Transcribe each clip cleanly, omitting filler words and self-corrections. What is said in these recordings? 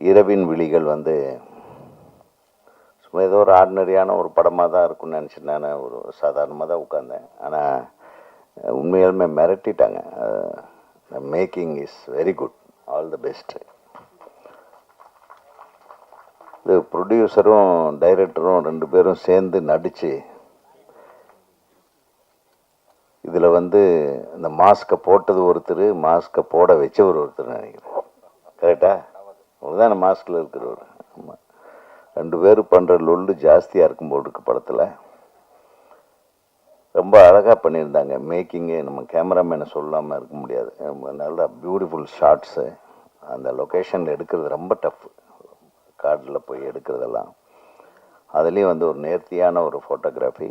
இரவின் விழிகள் வந்து சும்மா ஏதோ ஒரு ஆர்டினரியான ஒரு படமாக தான் இருக்கும்னு நினச்சிட்டு நான் ஒரு சாதாரணமாக தான் உட்காந்தேன். ஆனால் உண்மையாலுமே மிரட்டிட்டாங்க. Making is very good, all the best. இது ப்ரொடியூசரும் டைரக்டரும் 2 பேரும் சேர்ந்து நடித்து இதில் வந்து இந்த மாஸ்கை போட்டது ஒருத்தர், மாஸ்கை போட வச்சவர் ஒருத்தர் நினைக்கிறேன். கரெக்டா? அவர் தான் மாஸ்கில் இருக்கிறவர். ஆமாம், 2 பேரும் பண்ணுற லொல்லு ஜாஸ்தியாக இருக்கும் போல் இருக்கு படத்தில். ரொம்ப அழகாக பண்ணியிருந்தாங்க மேக்கிங்கு. நம்ம கேமராமேனை சொல்லாமல் இருக்க முடியாது. நல்லா பியூட்டிஃபுல் ஷாட்ஸு. அந்த லொக்கேஷனில் எடுக்கிறது ரொம்ப டஃப், காட்டில் போய் எடுக்கிறதெல்லாம். அதுலேயும் வந்து ஒரு நேர்த்தியான ஒரு ஃபோட்டோகிராஃபி.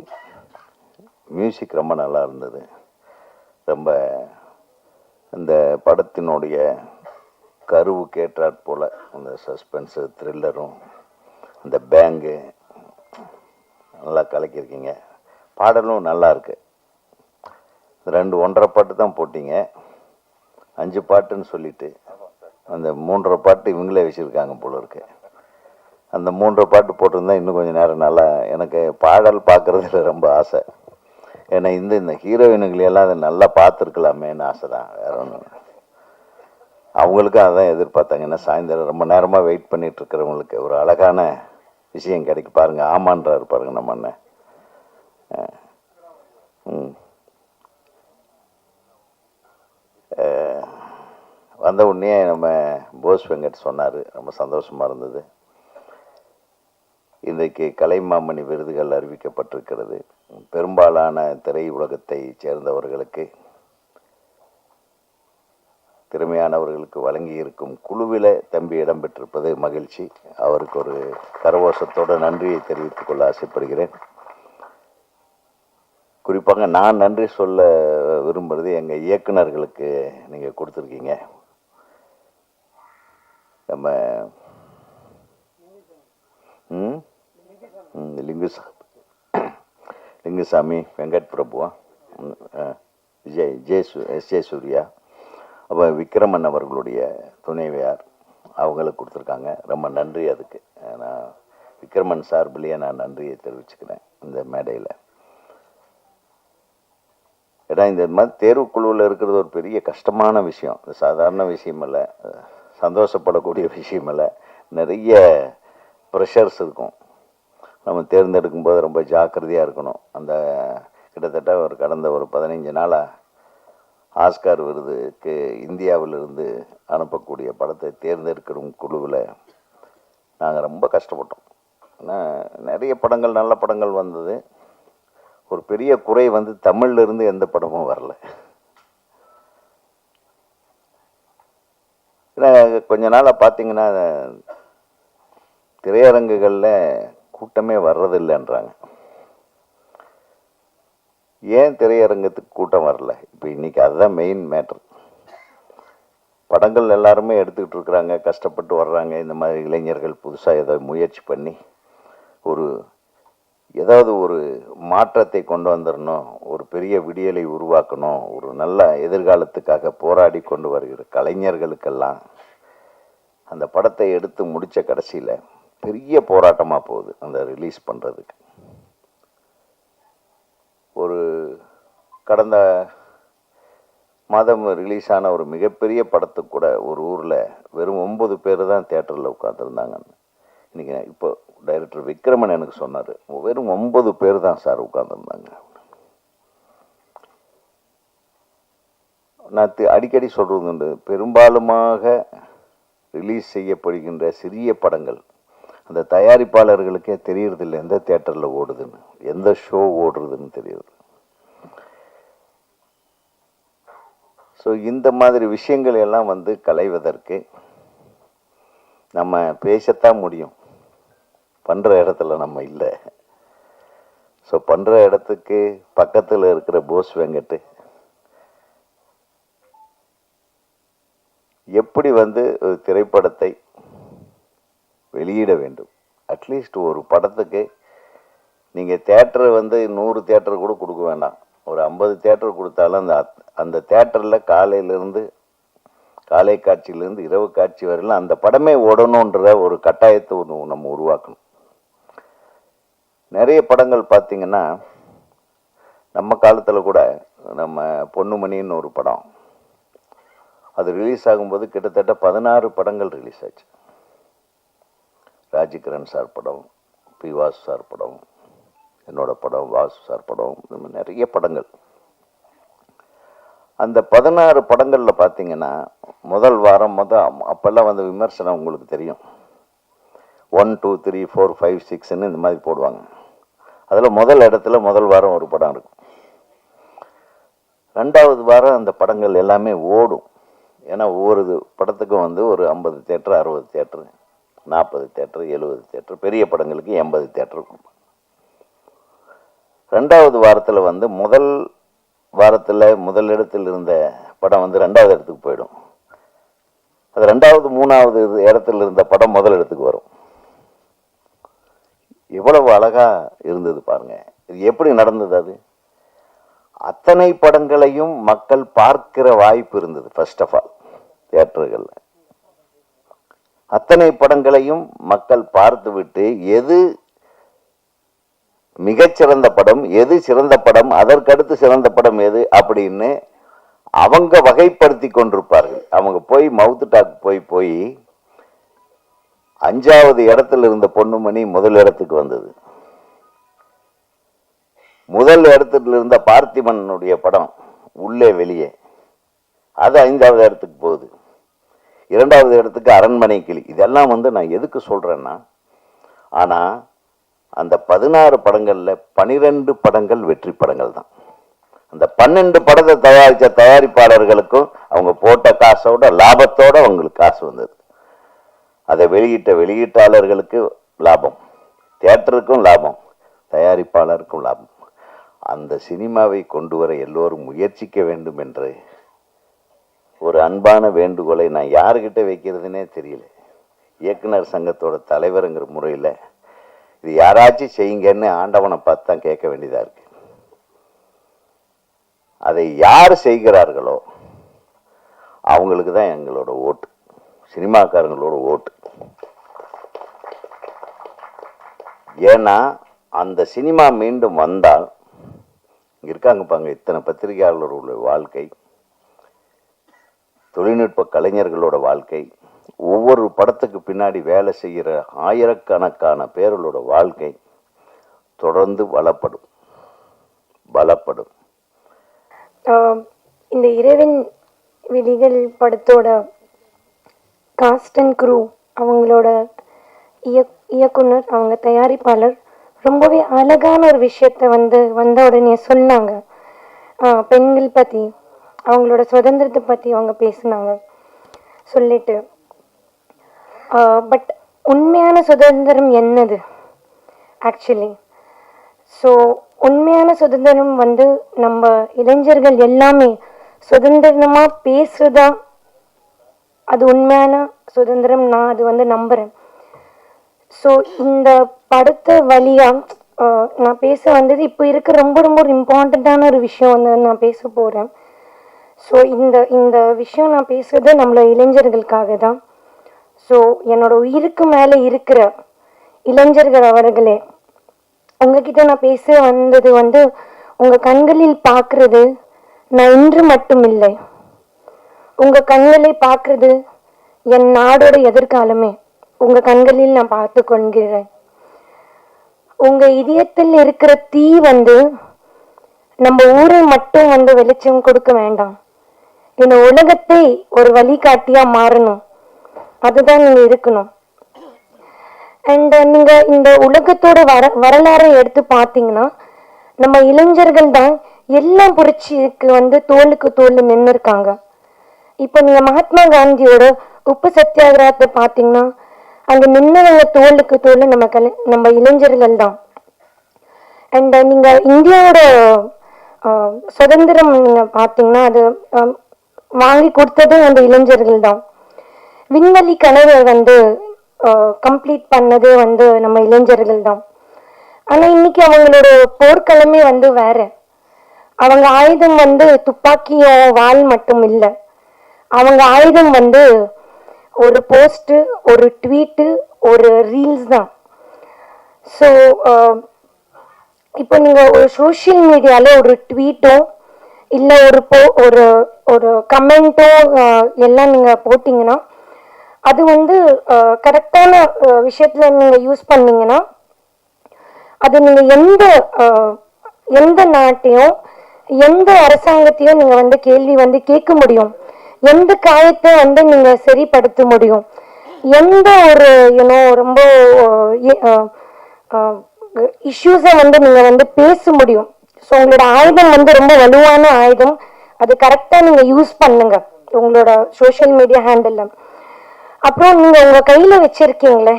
மியூசிக் ரொம்ப நல்லா இருந்தது. ரொம்ப இந்த படத்தினுடைய கருவு கேட்டாற் போல் அந்த சஸ்பென்ஸு, த்ரில்லரும், அந்த பேங்கு நல்லா கலக்கியிருக்கீங்க. பாடலும் நல்லா இருக்கு. 2 1.5 பாட்டு தான் போட்டிங்க, 5 பாட்டுன்னு சொல்லிட்டு அந்த 3.5 பாட்டு இவங்களே வச்சுருக்காங்க போல இருக்கு. அந்த 3.5 பாட்டு போட்டிருந்தா இன்னும் கொஞ்சம் நேரம் நல்லா. எனக்கு பாடல் பார்க்குறதுல ரொம்ப ஆசை. ஏன்னா இந்த ஹீரோயினுங்களெல்லாம் அதை நல்லா பார்த்துருக்கலாமேன்னு ஆசை தான், வேற ஒன்றும். அவங்களுக்கும் அதான் எதிர்பார்த்தாங்க. ஏன்னா சாயந்தரம் ரொம்ப நேரமாக வெயிட் பண்ணிட்டு இருக்கிறவங்களுக்கு ஒரு அழகான விஷயம் கிடைக்கு பாருங்க. ஆமான்றாரு பாருங்க நம்ம அண்ணன். வந்த உடனே நம்ம போஸ் வெங்கட் சொன்னார், ரொம்ப சந்தோஷமாக இருந்தது. இன்றைக்கு கலைமாமணி விருதுகள் அறிவிக்கப்பட்டிருக்கிறது. பெரும்பாலான திரையுலகத்தை சேர்ந்தவர்களுக்கு, திறமையானவர்களுக்கு வழங்கி இருக்கும் குழுவில் தம்பி இடம்பெற்றிருப்பது மகிழ்ச்சி. அவருக்கு ஒரு கரவோசத்தோட நன்றியை தெரிவித்துக் கொள்ள ஆசைப்படுகிறேன். குறிப்பாக நான் நன்றி சொல்ல விரும்புகிறது எங்கள் இயக்குநர்களுக்கு. நீங்கள் கொடுத்துருக்கீங்க. நம்ம லிங்குசாமி, வெங்கட் பிரபுவா, ஜே சூர்யா, அப்போ விக்ரமன் அவர்களுடைய துணைவியார், அவங்களுக்கு கொடுத்துருக்காங்க. ரொம்ப நன்றி அதுக்கு. நான் விக்ரமன் சார்பிலேயே நான் நன்றியை தெரிவிச்சுக்கிறேன் இந்த மேடையில். ஏன்னா இந்த மாதிரி தேர்வுக்குழுவில் இருக்கிறது ஒரு பெரிய கஷ்டமான விஷயம். சாதாரண விஷயம் இல்லை, சந்தோஷப்படக்கூடிய விஷயம் இல்லை. நிறைய ப்ரெஷர்ஸ் இருக்கும். நம்ம தேர்ந்தெடுக்கும் போது ரொம்ப ஜாக்கிரதையாக இருக்கணும். அந்த கிட்டத்தட்ட கடந்த ஒரு 15 நாளாக ஆஸ்கார் விருதுக்கு இந்தியாவிலிருந்து அனுப்பக்கூடிய படத்தை தேர்ந்தெடுக்கும் குழுவில் நாங்கள் ரொம்ப கஷ்டப்பட்டோம். ஏன்னா நிறைய படங்கள், நல்ல படங்கள் வந்தது. ஒரு பெரிய குறை வந்து தமிழ்லேருந்து எந்த படமும் வரல. ஏன்னா கொஞ்ச நாளாக பார்த்தீங்கன்னா திரையரங்குகளில் கூட்டமே வர்றதில்லைன்றாங்க. ஏன் திரையரங்கத்துக்கு கூட்டம் வரல? இப்போ இன்றைக்கி அதுதான் மெயின் மேட்ரு. படங்கள் எல்லாருமே எடுத்துக்கிட்டு இருக்கிறாங்க, கஷ்டப்பட்டு வர்றாங்க. இந்த மாதிரி இளைஞர்கள் புதுசாக ஏதோ முயற்சி பண்ணி ஏதாவது ஒரு மாற்றத்தை கொண்டு வந்துடணும், ஒரு பெரிய விடியலை உருவாக்கணும், ஒரு நல்ல எதிர்காலத்துக்காக போராடி கொண்டு வருகிற கலைஞர்களுக்கெல்லாம் அந்த படத்தை எடுத்து முடித்த கடைசியில் பெரிய போராட்டமாக போகுது அந்த ரிலீஸ் பண்ணுறதுக்கு. ஒரு கடந்த மாதம் ரிலீஸ் ஆன ஒரு மிகப்பெரிய படத்துக்கு கூட ஒரு ஊரில் வெறும் 9 பேர் தான் தியேட்டரில் உட்காந்துருந்தாங்க. இன்றைக்கி இப்போ டைரக்டர் விக்ரமன் எனக்கு சொன்னார், வெறும் 9 பேர் தான் சார் உட்காந்துருந்தாங்க. நான் அடிக்கடி சொல்கிறது உண்டு, பெரும்பாலுமாக ரிலீஸ் செய்யப்படுகின்ற சிறிய படங்கள் அந்த தயாரிப்பாளர்களுக்கே தெரியறதில்லை எந்த தியேட்டரில் ஓடுதுன்னு, எந்த ஷோ ஓடுறதுன்னு தெரியுது. ஸோ இந்த மாதிரி விஷயங்கள் எல்லாம் வந்து களைவதற்கு நம்ம பேசத்தான் முடியும். பண்ணுற இடத்துல நம்ம இல்லை. ஸோ பண்ணுற இடத்துக்கு பக்கத்தில் இருக்கிற போஸ் வெங்கட் எப்படி வந்து திரைப்படத்தை வெளியிட வேண்டும். அட்லீஸ்ட் ஒரு படத்துக்கு நீங்கள் தியேட்டரை வந்து 100 தியேட்டர் கூட கொடுக்க வேண்டாம், ஒரு 50 தியேட்டர் கொடுத்தாலும் அந்த தியேட்டரில் காலையிலேருந்து காலை காட்சியிலேருந்து இரவு காட்சி வரையிலும் அந்த படமே ஓடணுன்ற ஒரு கட்டாயத்தை நம்ம உருவாக்கணும். நிறைய படங்கள் பார்த்திங்கன்னா நம்ம காலத்தில் கூட நம்ம பொன்னுமணின்னு ஒரு படம் அது ரிலீஸ் ஆகும்போது கிட்டத்தட்ட 16 படங்கள் ரிலீஸ் ஆச்சு. ராஜ்கிரண் சார் படம், பி வாசு சார் படம், என்னோட படம், வாசு சார் படம், நிறைய படங்கள். அந்த 16 படங்களில் பார்த்தீங்கன்னா முதல் வாரம் அப்போல்லாம் வந்து விமர்சனம் உங்களுக்கு தெரியும், 1, 2, 3, 4, 5, 6ன்னு இந்த மாதிரி போடுவாங்க. அதில் முதல் இடத்துல முதல் வாரம் ஒரு படம் இருக்கும். 2வது வாரம் அந்த படங்கள் எல்லாமே ஓடும். ஏன்னா ஒவ்வொரு படத்துக்கும் வந்து ஒரு 50 தியேட்டர், 60 தியேட்டர், 40 தியேட்டர், 70 தியேட்டர், பெரிய படங்களுக்கு 80 தியேட்டர் இருக்கும். 2வது வாரத்தில் வந்து முதல் வாரத்தில் முதல் இடத்தில் இருந்த படம் வந்து 2வது இடத்துக்கு போயிடும். அது 2வது 3வது இடத்துல இருந்த படம் முதல் இடத்துக்கு வரும். எவ்வளவு அழகா இருந்தது பாருங்க. இது எப்படி நடந்தது? அது அத்தனை படங்களையும் மக்கள் பார்க்கிற வாய்ப்பு இருந்தது. ஃபர்ஸ்ட் ஆஃப் ஆல் தியேட்டர்கள் அத்தனை படங்களையும் மக்கள் பார்த்துவிட்டு எது மிகச்சிறந்த படம், எது சிறந்த படம், அதற்கடுத்து சிறந்த படம் எது அப்படின்னு அவங்க வகைப்படுத்தி கொண்டிருப்பார்கள். அவங்க போய் மவுத் டாக் போய் 5வது இடத்துல இருந்த பொன்னுமணி முதல் இடத்துக்கு வந்தது. முதல் இடத்துல இருந்த பார்த்திபனுடைய படம் உள்ளே வெளியே, அது 5வது இடத்துக்கு போகுது. 2வது இடத்துக்கு அரண்மனை கிளி. இதெல்லாம் வந்து நான் எதுக்கு சொல்றேன்னா, ஆனா அந்த 16 படங்கள்ல 12 படங்கள் வெற்றி படங்கள் தான். அந்த 12 படத்தை தயாரித்த தயாரிப்பாளர்களுக்கும் அவங்க போட்ட காசோட லாபத்தோட அவங்களுக்கு காசு வந்தது. அதை வெளியிட்ட வெளியீட்டாளர்களுக்கு லாபம், தியேட்டருக்கும் லாபம், தயாரிப்பாளருக்கும் லாபம். அந்த சினிமாவை கொண்டு வர எல்லோரும் முயற்சிக்க வேண்டும் என்று ஒரு அன்பான வேண்டுகோளை நான் யாருக்கிட்ட வைக்கிறதுனே தெரியல. இயக்குனர் சங்கத்தோட தலைவருங்கிற முறையில் இது யாராச்சும் செய்யுங்கன்னு ஆண்டவனை பார்த்து தான் கேட்க வேண்டியதாக இருக்கு. அதை யார் செய்கிறார்களோ அவங்களுக்கு தான் எங்களோட ஓட்டு, சினிமாக்காரங்களோட ஓட்டு. ஏன்னா அந்த சினிமா மீண்டும் வந்தால் இருக்காங்க பாங்க இத்தனை பத்திரிகையாளர்களோட வாழ்க்கை, தொழில்நுட்ப கலைஞர்களோட வாழ்க்கை, ஒவ்வொரு படத்துக்கு பின்னாடி வேலை செய்கிற ஆயிரக்கணக்கான பேர்களோட வாழ்க்கை தொடர்ந்து பலப்படும். இந்த இரவின் விழிகள் படத்தோட காஸ்ட் அண்ட் க்ரூ, அவங்களோட இயக்குனர், அவங்க தயாரிப்பாளர் ரொம்பவே அழகான ஒரு விஷயத்த வந்த உடனே சொன்னாங்க. பெண்கள் பற்றி, அவங்களோட சுதந்திரத்தை பற்றி அவங்க பேசினாங்க. சொல்லிட்டு பட் உண்மையான சுதந்திரம் என்னது ஆக்சுவலி? ஸோ உண்மையான சுதந்திரம் நம்ம இளைஞர்கள் எல்லாமே சுதந்திரமாக பேசுறதா அது உண்மையான சுதந்திரம். நான் அது நம்புகிறேன். ஸோ இந்த படத்தை வழியாக நான் பேச வந்தது இப்போ இருக்க ரொம்ப ரொம்ப ஒரு இம்பார்ட்டண்ட்டான ஒரு விஷயம் நான் பேச போகிறேன். ஸோ இந்த விஷயம் நான் பேசுறது நம்மளோட இளைஞர்களுக்காக தான். ஸோ என்னோட உயிருக்கு மேலே இருக்கிற இளைஞர்கள் அவர்களே, உங்ககிட்ட நான் பேச வந்தது உங்கள் கண்களில் பார்க்கறது நான் இன்று மட்டும் இல்லை, உங்கள் கண்களை பார்க்கறது என் நாடோட எதிர்காலமே உங்கள் கண்களில் நான் பார்த்து கொள்கிறேன். உங்கள் இதயத்தில் இருக்கிற தீ நம்ம ஊரை மட்டும் வெளிச்சம் கொடுக்க வேண்டாம், இந்த உலகத்தை ஒரு வழிகாட்டியா மாறணும். அதுதான் நீங்க இருக்கணும். அண்ட் நீங்க இந்த உலகத்தோட வரலாறை எடுத்து பார்த்தீங்கன்னா நம்ம இளைஞர்கள் தான் எல்லாம் புரட்சிக்கு தோளுக்கு தோல் நின்று இருக்காங்க. இப்போ நீங்க மகாத்மா காந்தியோட உப்பு சத்தியாகிரகத்தை பார்த்தீங்கன்னா அங்க நின்னவங்க தோளுக்கு தோல் நம்ம இளைஞர்கள் தான். அண்ட் நீங்க இந்தியாவோட சுதந்திரம் நீங்க பார்த்தீங்கன்னா அது வாங்கி கொடுத்தது அந்த இளைஞர்கள் தான். விண்வெளி கனவை கம்ப்ளீட் பண்ணது நம்ம இளைஞர்கள் தான். ஆனா இன்னைக்கு அவங்களோட போர்க்களமே வேற. அவங்க ஆயுதம் துப்பாக்கியும் வாள் மட்டும் இல்லை, அவங்க ஆயுதம் வந்து ஒரு போஸ்ட்டு, ஒரு ட்வீட்டு, ஒரு ரீல்ஸ் தான். ஸோ இப்போ நீங்கள் ஒரு சோஷியல் மீடியாவில் ஒரு ட்வீட்டோ இல்லை ஒரு ஒரு கமெண்ட்டோ எல்லாம் நீங்கள் போட்டிங்கன்னா அது வந்து கரெக்டான விஷயத்தில் நீங்கள் யூஸ் பண்ணீங்கன்னா அது நீங்கள் எந்த நாட்டையும் எந்த அரசாங்கத்தையும் நீங்கள் வந்து கேள்வி வந்து கேட்க முடியும், எந்த காயத்தை வந்து நீங்கள் சரிப்படுத்த முடியும், எந்த ஒரு ரொம்ப இஷ்யூஸை வந்து நீங்கள் வந்து பேச முடியும். ஸோ உங்களோட ஆயுதம் வந்து ரொம்ப வலுவான ஆயுதம். அது கரெக்டாக நீங்கள் யூஸ் பண்ணுங்க உங்களோட சோஷியல் மீடியா ஹேண்டில். அப்புறம் நீங்கள் உங்கள் கையில் வச்சுருக்கீங்களே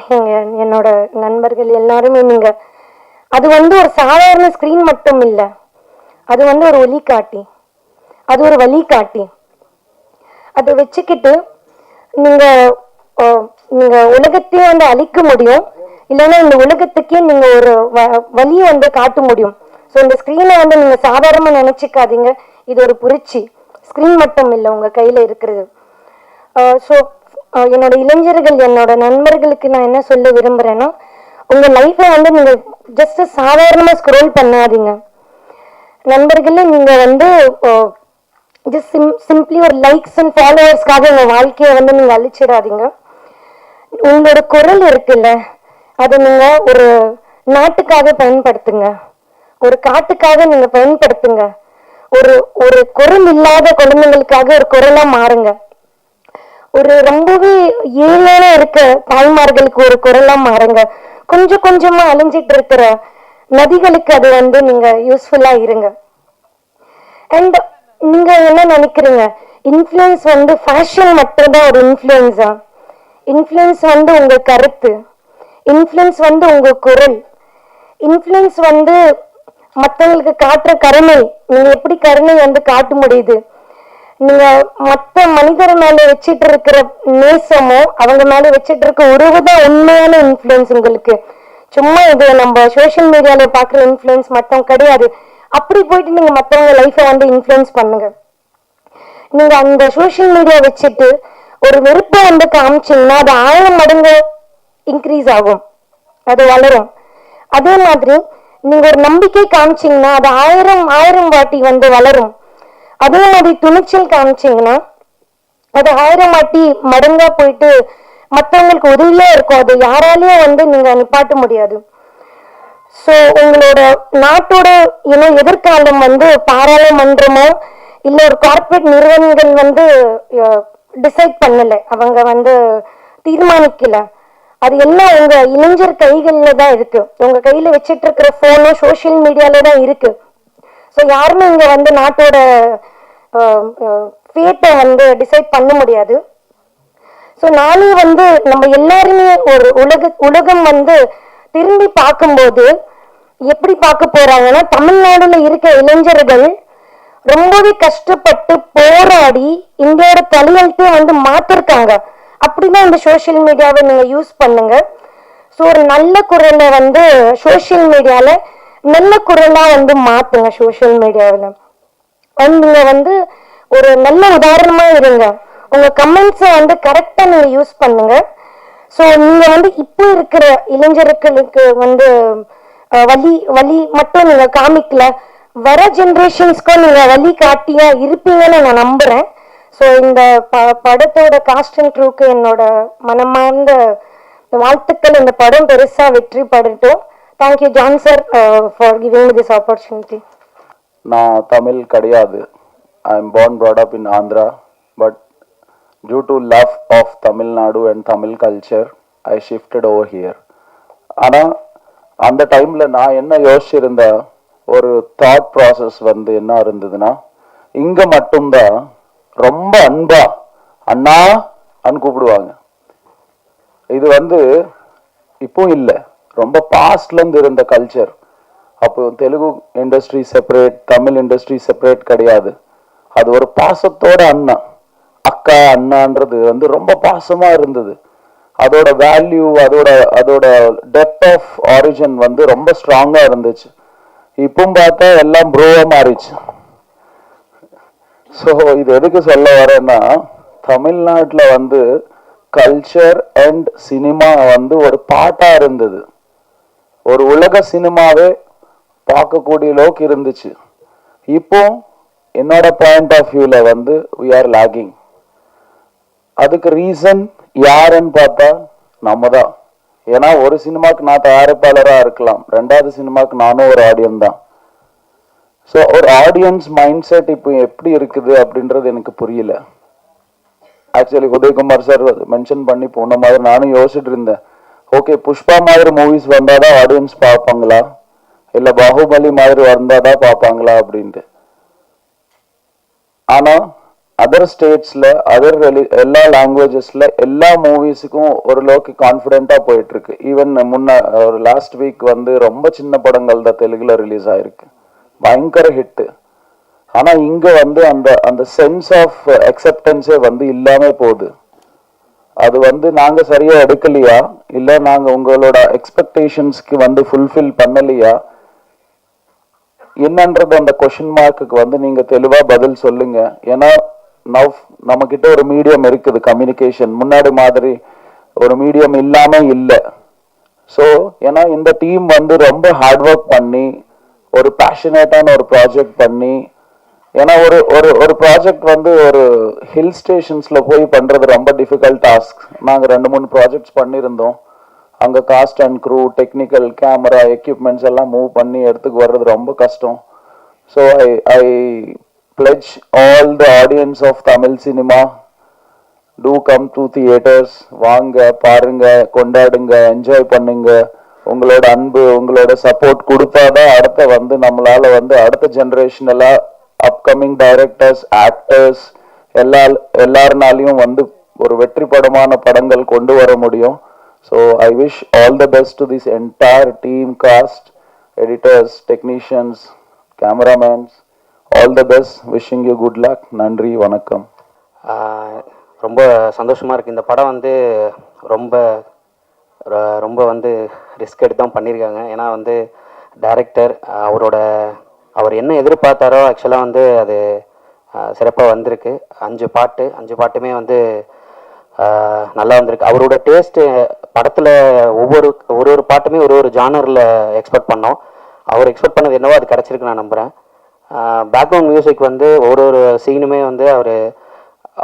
என்னோட நண்பர்கள் எல்லாருமே, நீங்கள் அது வந்து ஒரு சாதாரண ஸ்க்ரீன் மட்டும் இல்லை, அது வந்து ஒரு ஒளிகாட்டி, அது ஒரு வழிகாட்டி. அதை வச்சுக்கிட்டு நீங்கள் உலகத்தையே வந்து அழிக்க முடியும், இல்லைன்னா இந்த உலகத்துக்கே நீங்கள் ஒரு வழியை வந்து காட்ட முடியும். ஸோ இந்த ஸ்க்ரீனை வந்து நீங்கள் சாதாரணமாக நினச்சிக்காதீங்க, இது ஒரு புரட்சி. ஸ்க்ரீன் மட்டும் இல்லை உங்கள் கையில் இருக்கிறது. ஸோ என்னோட இளைஞர்கள், என்னோட நண்பர்களுக்கு நான் என்ன சொல்ல விரும்புகிறேன்னா, உங்கள் லைஃப்பை வந்து நீங்கள் ஜஸ்ட் சாதாரணமாக ஸ்க்ரோல் பண்ணாதீங்க. நண்பர்களே, நீங்கள் வந்து ஜஸ்ட் சிம்பிளி ஒரு லைக்ஸ் அண்ட் ஃபாலோவர்ஸ்க்காக உங்கள் வாழ்க்கையை வந்து நீங்கள் அழிச்சிடாதீங்க. உங்களோட குரல் இருக்குல்ல, அதை நீங்கள் ஒரு நாட்டுக்காக பயன்படுத்துங்க, ஒரு காட்டுக்காக நீங்கள் பயன்படுத்துங்க. ஒரு குரல் இல்லாத குழந்தைங்களுக்காக ஒரு குரலாக மாறுங்க. ஒரு ரொம்பவே ஏழையான இருக்க தாய்மார்களுக்கு ஒரு குரலாக மாறுங்க. கொஞ்சம் கொஞ்சமாக அழிஞ்சிட்டு இருக்கிற நதிகளுக்கு அது வந்து நீங்கள் யூஸ்ஃபுல்லாக இருங்க. அண்ட் நீங்கள் என்ன நினைக்கிறீங்க, இன்ஃப்ளூயன்ஸ் வந்து ஃபேஷன் மட்டும்தான் ஒரு இன்ஃப்ளூயன்ஸா? இன்ஃப்ளூயன்ஸ் வந்து உங்கள் கருத்து, இன்ஃப்ளூயன்ஸ் வந்து உங்கள் குரல், இன்ஃப்ளூயன்ஸ் வந்து மற்றவங்களுக்கு காட்டுற கருணை. நீங்கள் எப்படி கருணை வந்து காட்ட முடியுது? நீங்கள் மற்ற மனிதர் மேலே வச்சுட்டு இருக்கிற நேசமோ அவங்க மேலே வச்சுட்டு இருக்க உறவு தான் உண்மையான இன்ஃப்ளூயன்ஸ் உங்களுக்கு. சும்மா இது நம்ம சோஷியல் மீடியாவில் பார்க்குற இன்ஃப்ளூயன்ஸ் மட்டும் கிடையாது. அப்படி போயிட்டு நீங்கள் மற்றவங்க லைஃப்பை வந்து இன்ஃப்ளூயன்ஸ் பண்ணுங்க. நீங்கள் அந்த சோஷியல் மீடியா வச்சுட்டு ஒரு வெறுப்பை வந்து காமிச்சிங்கன்னா அது 1000 மடங்கு இன்க்ரீஸ் ஆகும், அது வளரும். அதே மாதிரி நீங்கள் ஒரு நம்பிக்கை காமிச்சிங்கன்னா அது 1000 வாட்டி வந்து வளரும். அதே மாதிரி துணிச்சல் காமிச்சிங்கன்னா அது 1000 வாட்டி மடங்கா போயிட்டு மற்றவங்களுக்கு உதவியாக இருக்கும். அது யாராலையும் வந்து நீங்கள் நிப்பாட்ட முடியாது. ஸோ உங்களோட நாட்டோட எதிர்காலம் வந்து பாராளுமன்றமோ இல்லை ஒரு கார்ப்பரேட் நிறுவனங்கள் வந்து டிசைட் பண்ணலை, அவங்க வந்து தீர்மானிக்கல. அது எல்லாம் உங்க இளைஞர் கைகள்ல தான் இருக்கு. உங்க கையில வச்சிட்டு இருக்கிற போனோ சோஷியல் மீடியால தான் இருக்கு. ஸோ யாருமே இங்க வந்து நாட்டோட ஃபேட்டை வந்து டிசைட் பண்ண முடியாது. ஸோ நானே வந்து நம்ம எல்லாருமே ஒரு உலகம் வந்து திரும்பி பார்க்கும்போது எப்படி பார்க்க போறாங்கன்னா, தமிழ்நாடுல இருக்க இளைஞர்கள் ரொம்பவே கஷ்டப்பட்டு போராடி இந்தியாவோட தலையெழுத்தே வந்து மாத்திருக்காங்க. அப்படிதான் இந்த சோஷியல் மீடியாவை நீங்க யூஸ் பண்ணுங்க. ஸோ ஒரு நல்ல குரலை வந்து சோஷியல் மீடியால நல்ல குரலா வந்து மாத்துங்க. சோஷியல் மீடியாவில் நீங்க வந்து ஒரு நல்ல உதாரணமா இருங்க. உங்க கமெண்ட்ஸை வந்து கரெக்டா நீங்க யூஸ் பண்ணுங்க. ஸோ நீங்க வந்து இப்போ இருக்கிற இளைஞர்களுக்கு வந்து வழி மட்டும் நீங்க காமிக்கல, வர ஜென்ரேஷன்ஸ்க்கும் நீங்க வழி காட்டியா இருப்பீங்கன்னு நான் நம்புறேன். ஸோ இந்த படத்தோட காஸ்ட் அண்ட் க்ரூக்கு என்னோட மனமார்ந்த வாழ்த்துக்கள். இந்த படம் பெருசா வெற்றி படட்டும். Thank you John sir for giving me this opportunity. நான் தமிழ் கிடையாது. I am born brought up in Andhra, but due to love of Tamil Nadu and Tamil culture, I shifted over here. ஆனால் அந்த டைமில் நான் என்ன யோசிச்சிருந்த ஒரு தாட் ப்ராசஸ் வந்து என்ன இருந்ததுன்னா, இங்கே மட்டும்தான் ரொம்ப அன்பா அண்ணா அன்னு கூப்பிடுவாங்க. இது வந்து இப்போ இல்லை, ரொம்ப பாஸ்ட்லேருந்து இருந்த கல்ச்சர். அப்போ Telugu industry separate, Tamil industry separate கிடையாது. அது ஒரு பாசத்தோட அண்ணா அக்கா அண்ணான்றது வந்து ரொம்ப பாசமா இருந்தது. அதோட வேல்யூ, அதோட டெப்த் ஆஃப் ஆரிஜின் வந்து ரொம்ப ஸ்ட்ராங்கா இருந்துச்சு. இப்போ பார்த்தா எல்லாம் ப்ரோவா மாறிச்சு. ஸோ இது எதுக்கு சொல்ல வரேன்னா, தமிழ்நாட்டில் வந்து கல்ச்சர் அண்ட் சினிமா வந்து ஒரு பாட்டா இருந்தது. ஒரு உலக சினிமாவே பார்க்கக்கூடிய அளவுக்கு இருந்துச்சு. இப்போ என்னோட பாயிண்ட் ஆஃப் வியூல வந்து we are lagging. அதுக்கு ரீசன் யாருன்னு பார்த்தா நம்ம தான். ஏன்னா ஒரு சினிமாக்கு நான் தயாரிப்பாளராக இருக்கலாம், ரெண்டாவது சினிமாக்கு நானும் ஒரு ஆடியன்ஸ் தான். ஸோ ஒரு ஆடியன்ஸ் மைண்ட் செட் இப்போ எப்படி இருக்குது அப்படின்றது எனக்கு புரியல. ஆக்சுவலி உதயகுமார் சார் மென்ஷன் பண்ணி போன மாதிரி நானும் யோசிச்சுட்டு இருந்தேன். ஓகே, புஷ்பா மாதிரி மூவிஸ் வந்தாதான் ஆடியன்ஸ் பார்ப்பாங்களா, இல்லை பாகுபலி மாதிரி வந்தாதான் பார்ப்பாங்களா அப்படின்ட்டு. ஆனால் அதர் ஸ்டேட்ஸில் எல்லா லாங்குவேஜஸில் எல்லா மூவிஸுக்கும் ஓரளவுக்கு கான்ஃபிடென்ட்டாக போயிட்டு இருக்கு. ஈவன் ஒரு லாஸ்ட் வீக் வந்து ரொம்ப சின்ன படங்கள் தான் தெலுங்குல ரிலீஸ் ஆயிருக்கு, பயங்கர ஹிட்டு. ஆனால் இங்கே வந்து அந்த அந்த சென்ஸ் ஆஃப் அக்செப்டன்ஸே வந்து இல்லாமல் போகுது. அது வந்து நாங்கள் சரியாக எடுக்கலையா, இல்லை நாங்கள் உங்களோட எக்ஸ்பெக்டேஷன்ஸ்க்கு வந்து ஃபுல்ஃபில் பண்ணலையா என்னன்றது அந்த கொஷின் மார்க்குக்கு வந்து நீங்க தெளிவா பதில் சொல்லுங்க. ஏன்னா நம்ம கிட்ட ஒரு மீடியம் இருக்குது, கம்யூனிகேஷன். முன்னாடி மாதிரி ஒரு மீடியம் இல்லாம இல்லை. ஸோ ஏன்னா இந்த டீம் வந்து ரொம்ப ஹார்ட் ஒர்க் பண்ணி ஒரு பேஷனேட்டான ஒரு ப்ராஜெக்ட் பண்ணி, ஏன்னா ஒரு ஒரு ஒரு ப்ராஜெக்ட் வந்து ஒரு ஹில் ஸ்டேஷன்ஸ்ல போய் பண்றது ரொம்ப டிஃபிகல்ட் டாஸ்க். நாங்கள் 2-3 ப்ராஜெக்ட்ஸ் பண்ணியிருந்தோம். அங்கே cast and crew, technical, camera, equipments எல்லாம் மூவ் பண்ணி எடுத்துக்கு வர்றது ரொம்ப கஷ்டம். So I pledge all the audience of Tamil cinema, to come to theatres, வாங்க, பாருங்க, கொண்டாடுங்க, என்ஜாய் பண்ணுங்க. உங்களோட அன்பு, உங்களோட சப்போர்ட் கொடுத்தாதான் அடுத்த வந்து நம்மளால வந்து அடுத்த ஜென்ரேஷன் எல்லாம் அப்கமிங் டைரக்டர்ஸ், ஆக்டர்ஸ் எல்லாருனாலையும் வந்து ஒரு வெற்றி படமான படங்கள் கொண்டு வர முடியும். So I wish all the best to this entire team, cast, editors, technicians, cameramen, all the best. Wishing you good luck. நன்றி, வணக்கம். ரொம்ப சந்தோஷமாக இருக்குது. இந்த படம் வந்து ரொம்ப ரொம்ப வந்து ரிஸ்க் எடுத்து தான் பண்ணியிருக்காங்க. ஏன்னா வந்து டைரக்டர் அவர் என்ன எதிர்பார்த்தாரோ ஆக்சுவலாக வந்து அது சிறப்பாக வந்திருக்கு. 5 பாட்டுமே வந்து நல்லா வந்திருக்கு. அவரோட டேஸ்ட்டு படத்தில் ஒரு பாட்டுமே ஒரு ஜானரில் எக்ஸ்பெக்ட் பண்ணோம். அவர் எக்ஸ்பெக்ட் பண்ணது என்னவோ அது கிடச்சிருக்கு நான் நம்புகிறேன். பேக்ரவுண்ட் மியூசிக் வந்து ஒரு சீனுமே வந்து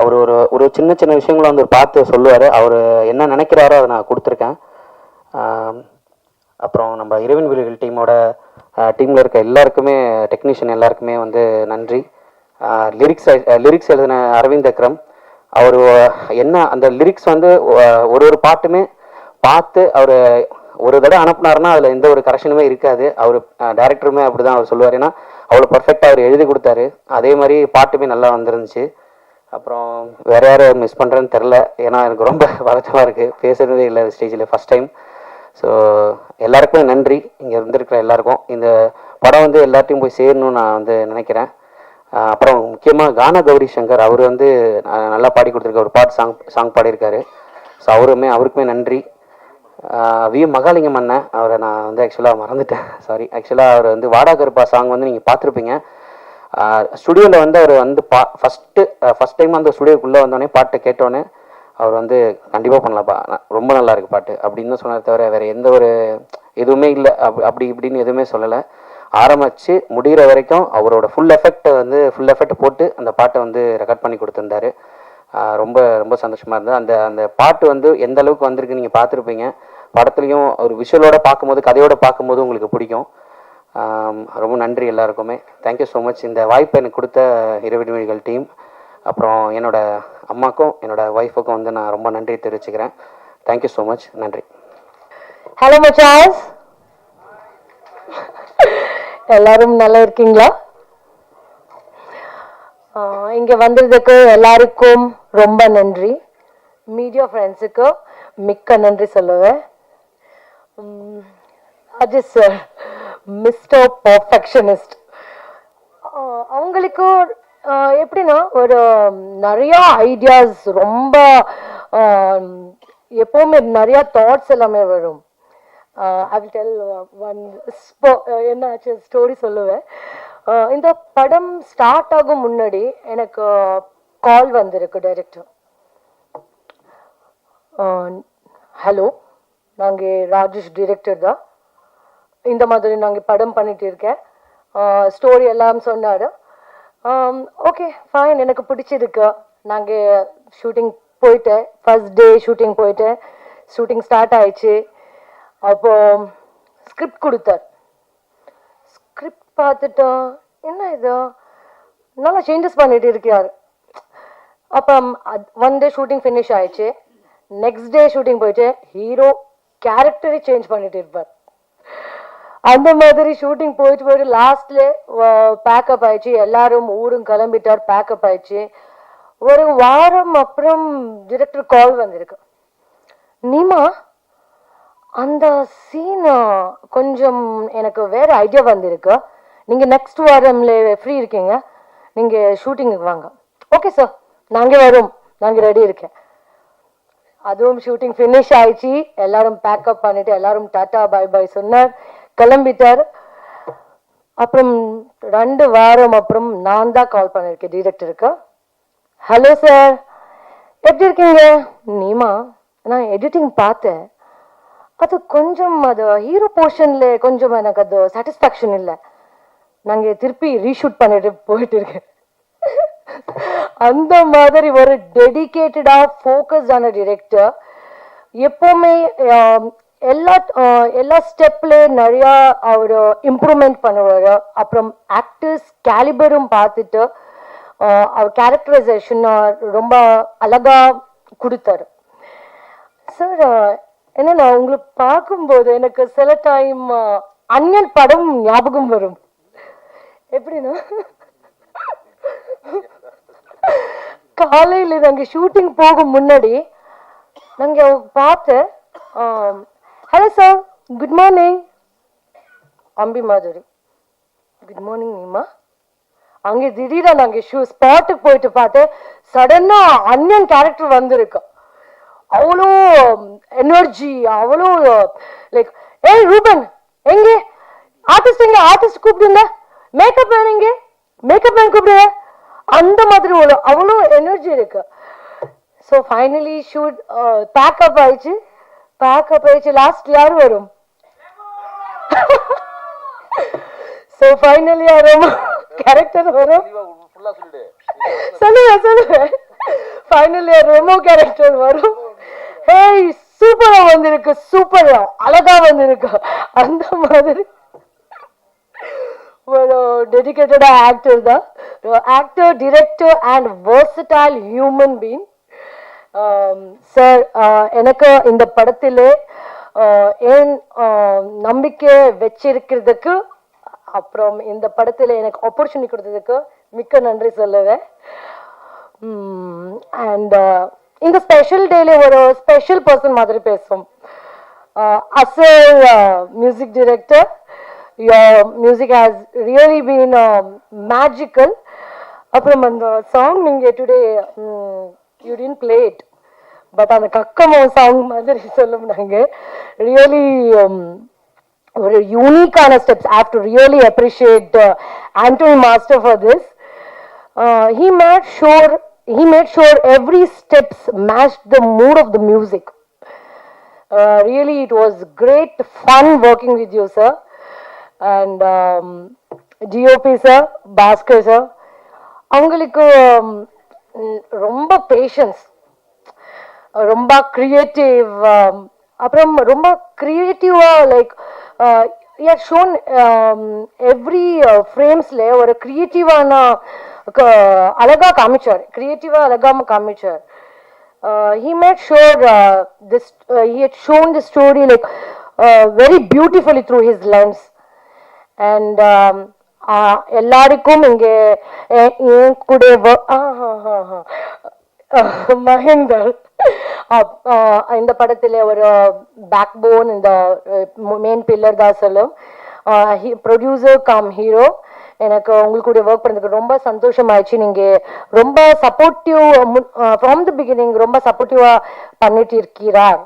அவர் ஒரு சின்ன சின்ன விஷயங்களை வந்து பார்த்து சொல்லுவார். அவர் என்ன நினைக்கிறாரோ அதை நான் கொடுத்துருக்கேன். அப்புறம் நம்ம இறைவன் விழிகள் டீமில் இருக்க எல்லாருக்குமே, டெக்னீஷியன் எல்லாருக்குமே வந்து நன்றி. லிரிக்ஸ் எழுதின அரவிந்த் அக்ரம், அவர் என்ன அந்த லிரிக்ஸ் வந்து ஒரு பாட்டுமே பார்த்து அவர் ஒரு தடவை அனுப்புனாருன்னா அதில் எந்த ஒரு கரெக்ஷனுமே இருக்காது. அவர் டைரக்டருமே அப்படி தான் அவர் சொல்லுவார். ஏன்னா அவ்வளோ பர்ஃபெக்டாக அவர் எழுதி கொடுத்தாரு. அதே மாதிரி பாட்டுமே நல்லா வந்துருந்துச்சு. அப்புறம் வேறு யாரும் மிஸ் பண்ணுறேன்னு தெரில. ஏன்னா எனக்கு ரொம்ப பதட்டமாக இருக்குது, பேசுகிறதே இல்லை ஸ்டேஜில் ஃபஸ்ட் டைம். ஸோ எல்லாருக்குமே நன்றி, இங்கே இருந்திருக்கிற எல்லாருக்கும். இந்த படம் வந்து எல்லாத்தையும் போய் சேரணும்னு நான் வந்து நினைக்கிறேன். அப்புறம் முக்கியமாக கானா கௌரி சங்கர், அவர் வந்து நல்லா பாடி கொடுத்துருக்க ஒரு சாங் பாடியிருக்காரு. ஸோ அவருக்குமே நன்றி. மகாலிங்கம் அண்ணன், அவரை நான் வந்து ஆக்சுவலாக மறந்துட்டேன், சாரி. ஆக்சுவலாக அவர் வந்து வாடா கருப்பா சாங் வந்து நீங்கள் பார்த்துருப்பீங்க. ஸ்டுடியோவில் வந்து அவர் வந்து ஃபஸ்ட் டைம் அந்த ஸ்டுடியோக்குள்ளே வந்தோடனே பாட்டை கேட்டோன்னே அவர் வந்து கண்டிப்பாக பண்ணலாம்ப்பா, ரொம்ப நல்லா இருக்கு பாட்டு அப்படின்னு தான் சொன்னார். தவிர வேறு எந்த ஒரு எதுவுமே இல்லை, அப்படி இப்படின்னு எதுவுமே சொல்லலை. ஆரம்பித்து முடிகிற வரைக்கும் அவரோட ஃபுல் எஃபெக்ட் போட்டு அந்த பாட்டை வந்து ரெக்கார்ட் பண்ணி கொடுத்துருந்தாரு. ரொம்ப ரொம்ப சந்தோஷமாக இருந்தது. அந்த பாட்டு வந்து எந்த அளவுக்கு வந்திருக்கு நீங்கள் பார்த்துருப்பீங்க. படத்துலையும் ஒரு விஷுவலோட பார்க்கும்போது, கதையோடு பார்க்கும்போது உங்களுக்கு பிடிக்கும். ரொம்ப நன்றி எல்லாருக்குமே. Thank you so much. இந்த வாய்ப்பை எனக்கு கொடுத்த இறைவடிமொழிகள் டீம், அப்புறம் என்னோடய அம்மாக்கும் என்னோடய ஒய்ஃபுக்கும் வந்து நான் ரொம்ப நன்றி தெரிவிச்சுக்கிறேன். Thank you so much. நன்றி. ஹலோ மச்சாஸ், எல்லாரும் நல்லா இருக்கீங்களா? இங்கே வந்ததுக்கு எல்லாருக்கும் ரொம்ப நன்றி. மீடியா ஃப்ரெண்ட்ஸுக்கு மிக்க நன்றி சொல்லுவேன். அஜித் சார், மிஸ்டர் பர்ஃபெக்ஷனிஸ்ட், அவங்களுக்கு எப்படின்னா ஒரு நிறையா ஐடியாஸ், ரொம்ப எப்போவுமே நிறையா தாட்ஸ் எல்லாமே வரும். ஐ வில் டெல் ஒன் என்னாச்சு ஸ்டோரி சொல்லுவேன். இந்த படம் ஸ்டார்ட் ஆகும் முன்னாடி எனக்கு கால் வந்திருக்கு டைரக்டர். ஹலோ, நாங்கள் ராஜேஷ் டிரெக்டர் தான். இந்த மாதிரி நாங்கள் படம் பண்ணிட்டு இருக்கேன். ஸ்டோரி எல்லாம் சொன்னார். ஓகே ஃபைன், எனக்கு பிடிச்சிருக்கு. நாங்கள் ஷூட்டிங் போயிட்டேன், ஃபர்ஸ்ட் டே ஷூட்டிங் போயிட்டேன். ஷூட்டிங் ஸ்டார்ட் ஆயிடுச்சு. அப்போ ஸ்கிரிப்ட் கொடுத்தார். ஸ்கிரிப்ட் பார்த்துட்டா என்ன இது நல்லா சேஞ்சஸ் பண்ணிட்டு இருக்கார். அப்போ ஒன் டே ஷூட்டிங் ஃபினிஷ் ஆயிடுச்சு. நெக்ஸ்ட் டே ஷூட்டிங் போயிட்டு ஹீரோ கேரக்டரை சேஞ்ச் பண்ணிட்டு இருப்பார். அந்த மாதிரி ஷூட்டிங் போயிட்டு லாஸ்ட்ல பேக்கப் ஆயிடுச்சு. எல்லாரும் ஊரும் கிளம்பிட்டார். பேக்கப் ஆயிடுச்சு. ஒரு வாரம் அப்புறம் டிரெக்டர் கால் வந்திருக்கு. நீமா, அந்த சீன் கொஞ்சம் எனக்கு வேற ஐடியா வந்திருக்கு. நீங்கள் நெக்ஸ்ட் வாரம்ல ஃப்ரீ இருக்கீங்க, நீங்கள் ஷூட்டிங்குக்கு வாங்க. ஓகே சார், நாங்கள் வரோம், நாங்கள் ரெடி இருக்கேன். அதுவும் ஷூட்டிங் ஃபினிஷ் ஆயிடுச்சு. எல்லாரும் பேக்கப் பண்ணிட்டு எல்லாரும் டாட்டா பை பை சொன்னார், கிளம்பிட்டார். அப்புறம் 2 வாரம் அப்புறம் நான் தான் கால் பண்ணியிருக்கேன் டிரெக்டருக்கு. ஹலோ சார், எப்படி இருக்கீங்க? நீமா, நான் எடிட்டிங் பார்த்தேன். அது கொஞ்சம் அது ஹீரோ போர்ஷன்ல கொஞ்சம் எனக்கு அது சாட்டிஸ்ஃபேக்ஷன் இல்லை. நாங்கள் திருப்பி ரீஷூட் பண்ணிட்டு போயிட்டு இருக்கேன். அந்த மாதிரி ஒரு டெடிகேட்டடா ஃபோக்கஸ்டான டிரெக்டர். எப்பவுமே எல்லா ஸ்டெப்ல நிறைய அவர் இம்ப்ரூவ்மெண்ட் பண்ணுவார். அப்புறம் ஆக்டர்ஸ் கேலிபரும் பார்த்துட்டு அவர் கேரக்டரைசேஷன் ரொம்ப அழகா கொடுத்தாரு. சார், என்னன்னா உங்களுக்கு பார்க்கும்போது எனக்கு சில டைம் அன்யன் படம் ஞாபகம் வரும். எப்படின்னா, காலையில் நாங்கள் ஷூட்டிங் போகும் முன்னாடி நாங்கள் பார்த்தேன். Hello sir, good morning. Ambi Madhuri, good morning Neema. அங்கே திடீர்னு நாங்கள் ஸ்பாட்டுக்கு போயிட்டு பார்த்தேன். சடனா அன்யன் கேரக்டர் வந்திருக்கு. அவ்வளோ எனர்ஜி, அவ்வளோ லைக், ஏய் ரூபன் எங்கே ஆர்டிஸ்ட், எங்க ஆர்டிஸ்ட் கூப்பிடுங்க, மேக்கப் மேன் எங்கே, மேக்கப் மேன் கூப்பிடுங்க. அந்த மாதிரி அவ்வளோ எனர்ஜி இருக்கு. ஸோ ஃபைனலி ஷூட் பேக்கப் ஆயிடுச்சு. லாஸ்ட் யார் வரும்? ஸோ ஃபைனலி யாரும் கேரக்டர் வரும். சொல்லுவேன். ஃபைனலி ரெமோ கேரக்டர் வரும். ஹேய், சூப்பரா வந்திருக்கு, சூப்பரா அழகா வந்திருக்கு. அந்த மாதிரி ஒரு டெடிகேட்டடா ஆக்டர் தான். Actor, director and versatile human being. Sir, எனக்கு இந்த படத்திலே ஏன் நம்பிக்கை வச்சிருக்கிறதுக்கு, அப்புறம் இந்த படத்தில் எனக்கு ஆப்பர்ச்சுனிட்டி கொடுத்ததுக்கு மிக்க நன்றி சொல்லுவேன். அண்ட் இந்த ஸ்பெஷல் டேல ஒரு ஸ்பெஷல் பர்சன் மாதிரி பேசுவோம். அசல் music director, your music has really been magical. அப்புறம் அந்த சாங் நீங்கள் today you didn't play it, but அந்த கக்கமோ சாங் மாதிரி சொல்லும். நாங்கள் ரியலி ஒரு யூனிக்கான steps. I have to really appreciate Anthony Master for this. He made sure every steps matched the mood of the music. Really, it was great fun working with you, sir. And GOP sir, Bhaskar sir, அவங்களுக்கு ரொம்ப patience, ரொம்ப creative. அப்புறம் ரொம்ப கிரியேட்டிவா like shown every ஃப்ரேம்ஸ்ல ஒரு கிரியேட்டிவான அழகா காமிச்சார். He made sure he had shown the story like very beautifully through his lens. And எல்லாருக்கும் இங்கே என் கூட மகேந்தர் இந்த படத்தில் ஒரு பேக் போன், இந்த மெயின் பில்லர் தான் சொல்லும். Producer cum hero. எனக்கு உங்களுக்கு கூட ஒர்க் பண்ணுறதுக்கு ரொம்ப சந்தோஷமாயிடுச்சு. நீங்கள் ரொம்ப சப்போர்ட்டிவ் ஃப்ரம் த பிகினிங், ரொம்ப சப்போர்ட்டிவாக பண்ணிட்டு இருக்கிறார்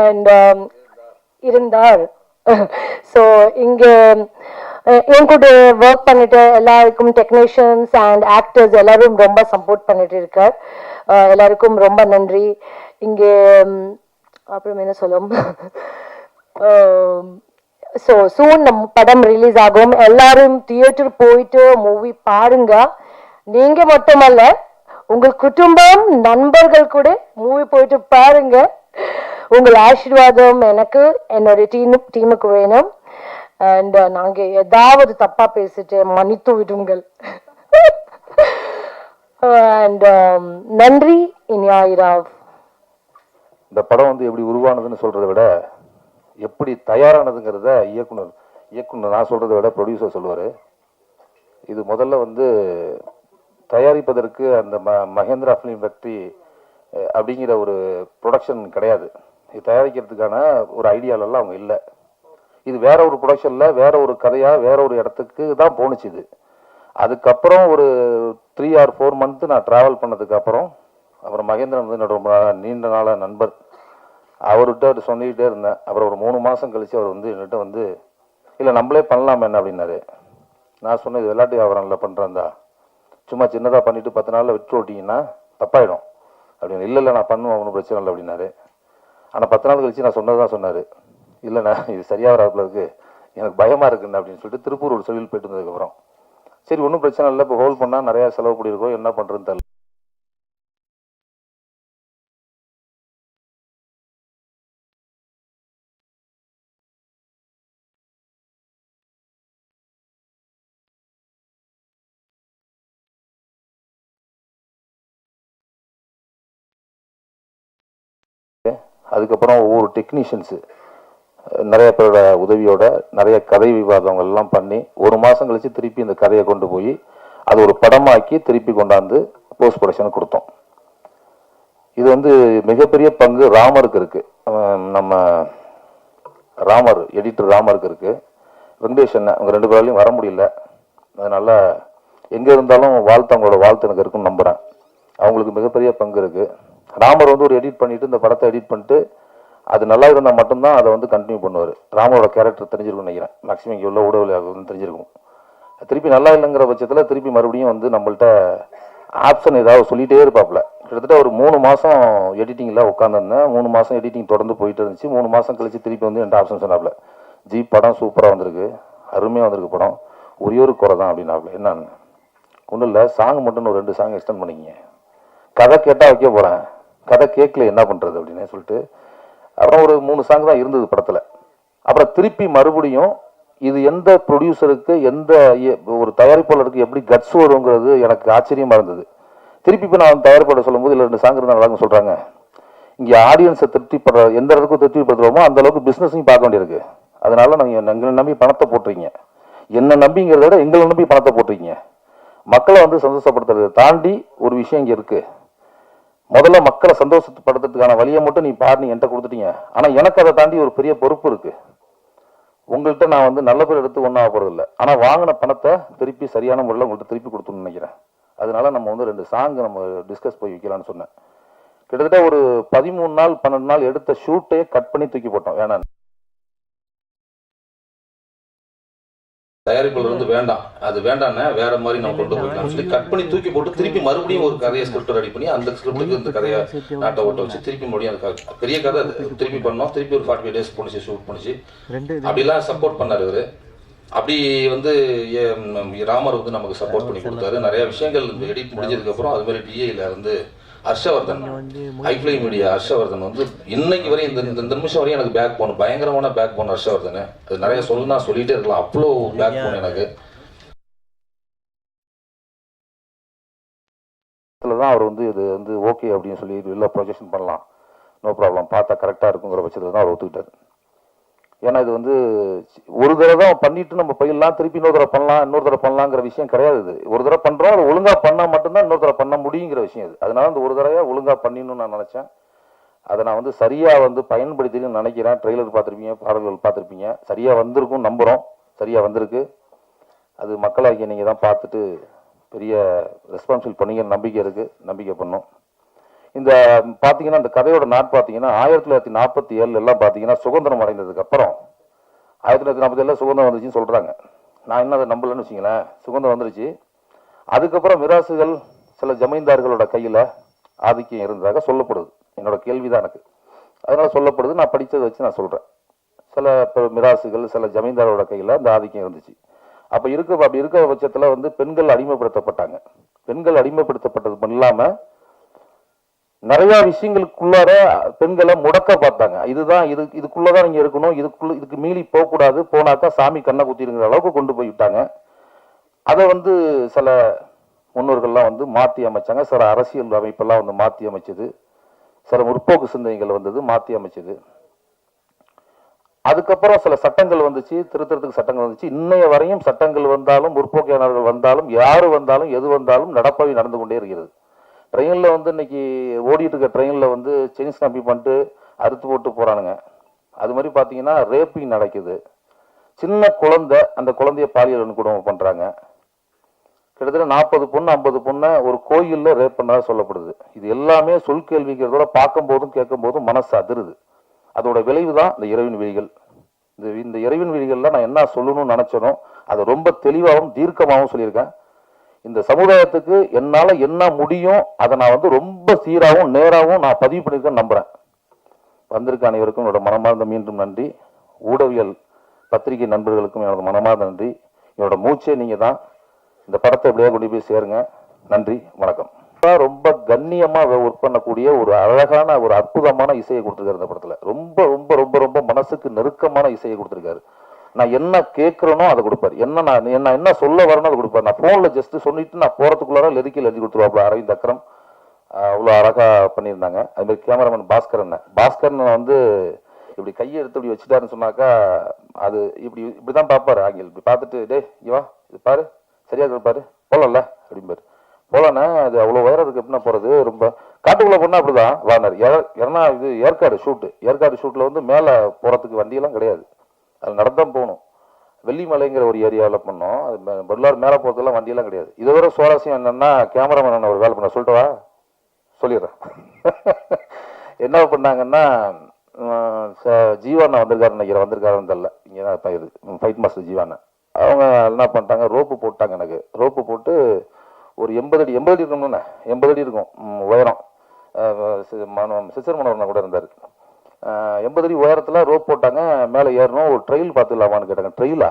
அண்ட் இருந்தார். ஸோ இங்கே என் கூட ஒர்க் பண்ணிட்டு எல்லாருக்கும் டெக்னீஷியன்ஸ் அண்ட் ஆக்டர்ஸ் எல்லாரும் ரொம்ப சப்போர்ட் பண்ணிட்டு இருக்கார். எல்லாருக்கும் ரொம்ப நன்றி. இங்கே அப்புறம் என்ன சொல்லும், ஸோ சூன் நம்ம படம் ரிலீஸ் ஆகும். எல்லாரும் தியேட்டர் போயிட்டு மூவி பாருங்க. நீங்க மட்டுமல்ல, உங்கள் குடும்பம் நண்பர்கள் கூட மூவி போயிட்டு பாருங்க. உங்கள் ஆசீர்வாதம் எனக்கு என்னோட டீமுக்கு வேணும். அண்ட் நாங்க ஏதாவது தப்பா பேசிட்டு மன்னித்து விடுங்கள். அண்ட் நன்றி. இனியாயிராவ். இந்த படம் வந்து எப்படி உருவானதுன்னு சொல்றதை விட எப்படி தயாரானதுங்கிறத இயக்குனர் நான் சொல்றதை விட ப்ரொடியூசர் சொல்லுவார். இது முதல்ல வந்து தயாரிப்பதற்கு அந்த மகேந்திரா ஃபிலிம் ஃபேக்ட்ரி அப்படிங்கிற ஒரு ப்ரொடக்ஷன் கிடையாது. இது தயாரிக்கிறதுக்கான ஒரு ஐடியாலெல்லாம் அவங்க இல்லை. இது வேற ஒரு ப்ரொடக்ஷனில் வேற ஒரு கதையாக வேற ஒரு இடத்துக்கு தான் போணுச்சு. இது அதுக்கப்புறம் ஒரு 3 or 4 months நான் ட்ராவல் பண்ணதுக்கப்புறம் அப்புறம் மகேந்திரன் வந்து என்னோட ரொம்ப நீண்ட நாளாக நண்பர், அவர்கிட்ட சொல்லிக்கிட்டே இருந்தேன். அப்புறம் ஒரு 3 மாதம் கழித்து அவர் வந்து என்கிட்ட வந்து இல்லை நம்மளே பண்ணலாமா என்ன அப்படின்னாரு. நான் சொன்னேன், இது விளையாட்டு வியாபாரம் இல்லை பண்ணுறேன்தா, சும்மா சின்னதாக பண்ணிவிட்டு 10 நாளில் விட்டு ஓட்டிங்கன்னா தப்பாயிடும் அப்படின்னு. இல்லை நான் பண்ணுவேன், ஒன்றும் பிரச்சனை இல்லை அப்படின்னாரு. ஆனால் 10 நாள் கழிச்சு நான் சொன்னது தான் சொன்னார். இல்லைண்ணா இது சரியாக வராப்புல இருக்கு, எனக்கு பயமாக இருக்குண்ணா அப்படின்னு சொல்லிட்டு திருப்பூர் ஒரு தொழில் போயிட்டு வந்ததுக்கப்புறம் சரி ஒன்றும் பிரச்சனை இல்லை, இப்போ ஹோல்ட் பண்ணால் நிறையா செலவு பண்ணியிருக்கோம், என்ன பண்ணுறதுன்னு தெரியல. அதுக்கப்புறம் ஒவ்வொரு டெக்னீஷியன்ஸு நிறைய பேரோட உதவியோட நிறைய கதை விவாதங்கள் எல்லாம் பண்ணி 1 மாதம் கழித்து திருப்பி இந்த கதையை கொண்டு போய் அது ஒரு படமாக்கி திருப்பி கொண்டாந்து போஸ்ட் ப்ரொடக்ஷனுக்கு கொடுத்தோம். இது வந்து மிகப்பெரிய பங்கு ராமருக்கு இருக்குது. நம்ம ராமர் எடிட்டர் ராமருக்கு இருக்குது. வெங்கடேஷ் அண்ணன் அவங்க 2 பேராலையும் வர முடியல. அதனால் எங்கே இருந்தாலும் அவங்களோட வாழ்த்து எனக்கு இருக்குன்னு நம்புகிறேன். அவங்களுக்கு மிகப்பெரிய பங்கு இருக்குது. ராமர் வந்து ஒரு எடிட் பண்ணிவிட்டு இந்த படத்தை எடிட் பண்ணிட்டு அது நல்லா இருந்தால் மட்டும்தான் அதை வந்து கண்டினியூ பண்ணுவார். ராமரோட கேரக்டர் தெரிஞ்சிருக்கும்னு நினைக்கிறேன். மேக்ஸிமம் இங்கே உள்ள ஊடகங்கள் தெரிஞ்சிருக்கும். திருப்பி நல்லா இல்லைங்கிற பட்சத்தில் திருப்பி மறுபடியும் வந்து நம்மள்ட்ட ஆப்ஷன் ஏதாவது சொல்லிகிட்டே இருப்பாப்புல. கிட்டத்தட்ட ஒரு 3 மாதம் எடிட்டிங்கில் உட்காந்துருந்தேன். 3 மாதம் எடிட்டிங் தொடர்ந்து போயிட்டு இருந்துச்சு. 3 மாதம் கழிச்சு திருப்பி வந்து என்கிட்ட ஆப்ஷன் சொன்னாப்புல, ஜி படம் சூப்பராக வந்திருக்கு, அருமையாக வந்திருக்கு படம், ஒரே ஒரு குறை தான் அப்படின்னாப்புல. என்னன்னு ஒன்றும் இல்லை, சாங் மட்டும் ஒரு 2 சாங் எக்ஸ்டெண்ட் பண்ணிக்கிங்க, கதை கேட்டால் வைக்க போகிறேன், கதை கேட்கல என்ன பண்ணுறது அப்படின்னு சொல்லிட்டு அப்புறம் ஒரு 3 சாங் தான் இருந்தது படத்தில். அப்புறம் திருப்பி மறுபடியும் இது எந்த ப்ரொடியூசருக்கு எந்த ஒரு தயாரிப்பாளருக்கு எப்படி கட்ஸ் வருங்கிறது எனக்கு ஆச்சரியமாக இருந்தது. திருப்பி இப்போ நான் தயாரிப்பாளர் சொல்லும்போது இல்லை 2 சாங் இருந்தால் நல்லான்னு சொல்கிறாங்க. இங்கே ஆடியன்ஸை திருப்திப்படுற எந்த அளவுக்கு திருப்திப்படுத்துகிறோமோ அந்த அளவுக்கு பிஸ்னஸையும் பார்க்க வேண்டியிருக்கு. அதனால நீங்கள் எங்களை நம்பி பணத்தை போட்டுறீங்க, என்னை நம்பிங்கிறத விட எங்களை நம்பி பணத்தை போட்டுறீங்க. மக்களை வந்து சந்தோஷப்படுத்துறதை தாண்டி ஒரு விஷயம் இங்கே இருக்குது. முதல்ல மக்களை சந்தோஷப்படுத்துறதுக்கான வழியை மட்டும் நீ பாருன்னு என்கிட்ட கொடுத்துட்டீங்க. ஆனால் எனக்கு அதை தாண்டி ஒரு பெரிய பொறுப்பு இருக்கு. உங்கள்கிட்ட நான் வந்து நல்ல பேர் எடுத்து ஒன்றும் ஆக போறது இல்லை. ஆனால் வாங்கின பணத்தை திருப்பி சரியான முறையில் உங்கள்கிட்ட திருப்பி கொடுத்துன்னு நினைக்கிறேன். அதனால நம்ம வந்து 2 சாங் நம்ம டிஸ்கஸ் போய் வைக்கலான்னு சொன்னேன். கிட்டத்தட்ட ஒரு 13 நாள் 12 நாள் எடுத்த ஷூட்டே கட் பண்ணி தூக்கி போட்டோம். வேணாம், தயாரிப்புல இருந்து வேண்டாம், அது வேண்டாம்னா வேற மாதிரி நம்ம கொண்டு போய்க்கலாம் சொல்லி கட் பண்ணி தூக்கி போட்டு திருப்பி மறுபடியும் ஒரு கதையை ஸ்கிரிப்ட் ரெடி பண்ணி அந்த ஸ்கிரிப்டுக்கு இந்த கதையை நாட்டை ஓட்ட வச்சு திருப்பி மறுபடியும் அந்த பெரிய கதை திருப்பி பண்ணோம். திருப்பி ஒரு 45 days போனிச்சு, ஷூட் பண்ணிச்சு. அப்படிலாம் சப்போர்ட் பண்ணாரு இவரு. அப்படி வந்து ராமர் வந்து நமக்கு சப்போர்ட் பண்ணி கொடுத்தாரு. நிறைய விஷயங்கள் எடிட் முடிஞ்சதுக்கு அப்புறம் அது மாதிரி டிஏல இருந்து ஹர்ஷவர்தன், ஐஃப்ளை மீடியா ஹர்ஷவர்தன் வந்து இன்னைக்கு வரையும் இந்த நிமிஷம் வரையும் எனக்கு பேக் போன், பயங்கரமான பேக் போன் ஹர்ஷவர்தன். அது நிறைய சொல்லணும்னா சொல்லிட்டே இருக்கலாம், அவ்வளோ பேக் போன் எனக்கு. தான் அவர் வந்து இது வந்து ஓகே அப்படின்னு சொல்லி இது இல்லை ப்ரொஜெக்ஷன் பண்ணலாம், நோ ப்ராப்ளம், பார்த்தா கரெக்டாக இருக்குங்கிற பட்சத்தில் தான் அவர் ஒத்துக்கிட்டார். ஏன்னா இது வந்து ஒரு தடவை பண்ணிட்டு நம்ம போயிடலாம், திருப்பி இன்னொரு தடவை பண்ணலாம், இன்னொரு தடவை பண்ணலாங்கிற விஷயம் கிடையாது. இது ஒரு தடவை பண்ணுறோம், அது ஒழுங்காக பண்ணால் மட்டும்தான் இன்னொரு தடவை பண்ண முடியுங்கிற விஷயம் இது. அதனால இந்த ஒரு தடவை ஒழுங்காக பண்ணிடணும்னு நான் நினச்சேன். அதை நான் வந்து சரியாக வந்து பயன்படுத்தின்னு நினைக்கிறேன். ட்ரெய்லர் பார்த்துருப்பீங்க, பாடல்கள் பார்த்துருப்பீங்க, சரியாக வந்திருக்கும் நம்புகிறோம். சரியாக வந்திருக்கு. அது மக்களாகிய நீங்கள் தான் பார்த்துட்டு பெரிய ரெஸ்பான்சிபிள் பண்ணிங்கன்னு நம்பிக்கை இருக்குது. நம்பிக்கை பண்ணோம். இந்த பார்த்தீங்கன்னா இந்த கதையோட நாட் பார்த்தீங்கன்னா 1947 எல்லாம் பார்த்தீங்கன்னா சுதந்திரம் அடைந்ததுக்கு அப்புறம் 1947 சுதந்திரம் வந்துச்சுன்னு சொல்கிறாங்க. நான் என்ன அதை நம்பலன்னு வச்சிங்களேன். சுதந்திரம் வந்துருச்சு. அதுக்கப்புறம் மிராசுகள் சில ஜமீன்தார்களோட கையில் ஆதிக்கம் இருந்ததாக சொல்லப்படுது. என்னோட கேள்விதான் எனக்கு. அதனால சொல்லப்படுது. நான் படித்ததை வச்சு நான் சொல்கிறேன். சில இப்போ மிராசுகள், சில ஜமீன்தாரோட கையில் அந்த ஆதிக்கம் இருந்துச்சு. அப்படி இருக்கிற பட்சத்தில் வந்து பெண்கள் அடிமைப்படுத்தப்பட்டாங்க. பெண்கள் அடிமைப்படுத்தப்பட்டது மட்டும் இல்லாமல் நிறைய விஷயங்களுக்குள்ளார பெண்களை முடக்க பார்த்தாங்க. இதுக்குள்ளதான் நீங்க இருக்கணும், இதுக்கு மீறி போகக்கூடாது, போனாக்கா சாமி கண்ணை குத்திருங்கிற அளவுக்கு கொண்டு போய் விட்டாங்க. அதை வந்து சில முன்னோர்கள்லாம் வந்து மாற்றி அமைச்சாங்க. சில அரசியல் அமைப்பெல்லாம் வந்து மாற்றி அமைச்சது. சில முற்போக்கு சிந்தனைகள் வந்தது, மாற்றி அமைச்சது. அதுக்கப்புறம் சில சட்டங்கள் வந்துச்சு, திருத்தறதுக்கு சட்டங்கள் வந்துச்சு. இன்னைய வரையும் சட்டங்கள் வந்தாலும், முற்போக்கியாளர்கள் வந்தாலும், யாரு வந்தாலும், எது வந்தாலும் நடப்பவை நடந்து கொண்டே இருக்கிறது. ட்ரெயினில் வந்து இன்னைக்கு ஓடிட்டு இருக்க ட்ரெயினில் வந்து செயின்ஸ் கம்பி பண்ணிட்டு அறுத்து போட்டு போகிறானுங்க. அது மாதிரி பார்த்தீங்கன்னா ரேப்பிங் நடக்குது. சின்ன குழந்தை, அந்த குழந்தைய பாலியல் வன்கொடுமை பண்ணுறாங்க. கிட்டத்தட்ட 40 பொண்ணு 50 பொண்ணை ஒரு கோயிலில் ரேப் பண்ணதாக சொல்லப்படுது. இது எல்லாமே சொல் கேள்விக்கிறதோட பார்க்கும்போதும் கேட்கும்போதும் மனசு அதிருது. அதோட விளைவு தான் இந்த இரவின் விழிகள். இந்த இரவின் விழிகளில் நான் என்ன சொல்லணும்னு நினச்சனோ அதை ரொம்ப தெளிவாகவும் தீர்க்கமாகவும் சொல்லியிருக்கேன். இந்த சமுதாயத்துக்கு என்னால் என்ன முடியும் அதை நான் வந்து ரொம்ப சீராகவும் நேராகவும் நான் பதிவு பண்ணியிருக்கேன்னு நம்புகிறேன். வந்திருக்க அனைவருக்கும் என்னோட மனமார்ந்த மீண்டும் நன்றி. ஊடகவியல் பத்திரிகை நண்பர்களுக்கும் என்னோட மனமார்ந்த நன்றி. என்னோட மூச்சே நீங்கள் தான். இந்த படத்தை எப்படியா கொண்டு போய் சேருங்க. நன்றி, வணக்கம். ரொம்ப கண்ணியமாக ஒர்க் பண்ணக்கூடிய ஒரு அழகான ஒரு அற்புதமான இசையை கொடுத்துருக்காரு இந்த படத்தில். ரொம்ப ரொம்ப ரொம்ப ரொம்ப மனசுக்கு நெருக்கமான இசையை கொடுத்துருக்காரு. நான் என்ன கேட்குறேனோ அதை கொடுப்பாரு. நான் என்ன சொல்ல வரணும் அதை கொடுப்பாரு. நான் ஃபோனில் ஜஸ்ட் சொல்லிட்டு நான் போகிறதுக்குள்ளார லிரிக்கில் எழுதி கொடுத்துருவாப்புல அரவிந்த் அக்ரம். அவ்வளோ அழகாக பண்ணியிருந்தாங்க. அதுமாதிரி கேமராமேன் பாஸ்கரன் வந்து இப்படி கையை எடுத்து இப்படி வச்சுட்டாருன்னு சொன்னாக்கா அது இப்படி தான் பார்ப்பாரு. ஆங்கில் இப்படி பார்த்துட்டு டே இவா இது பாரு சரியா இருப்பாரு போகலாம்ல அப்படிம்பாரு. போகலாண்ணே அது அவ்வளோ உயரம் இருக்குது எப்படின்னா போகிறது. ரொம்ப காட்டுக்குள்ளே போனால் அப்படி தான் வார்னர். ஏன்னா இது ஏற்காடு ஷூட்டில் வந்து மேலே போகிறதுக்கு வண்டியெல்லாம் கிடையாது. அது நடந்தான் போகணும். வெள்ளிமலைங்கிற ஒரு ஏரியாவில் பண்ணோம். அது பெல்லார் மேலே போகிறதுலாம் வண்டியெல்லாம் கிடையாது. இதை விட சுவாரஸ்யம் என்னென்னா கேமராமேன் ஒரு வேலை பண்ண சொல்லிட்டவா சொல்லிடுறேன். என்ன பண்ணாங்கன்னா ஜீவாண்ணா வந்திருக்காருன்னு தெரியல. இங்கே தான் இப்போ இது ஃபைட் மாஸ்டர் ஜீவாண்ணா. அவங்க என்ன பண்ணிட்டாங்க, ரோப்பு போட்டாங்க. எனக்கு ரோப்பு போட்டு ஒரு 80 அடி இருக்கணும்னு 80 அடி இருக்கும் உயரம். சிசர் மனோரனா கூட இருந்தார். 80 அடி உயரத்தில் ரோப் போட்டாங்க. மேலே ஏறணும். ஒரு ட்ரெயில் பார்த்துக்கலாமான்னு கேட்டாங்க. ட்ரெயிலா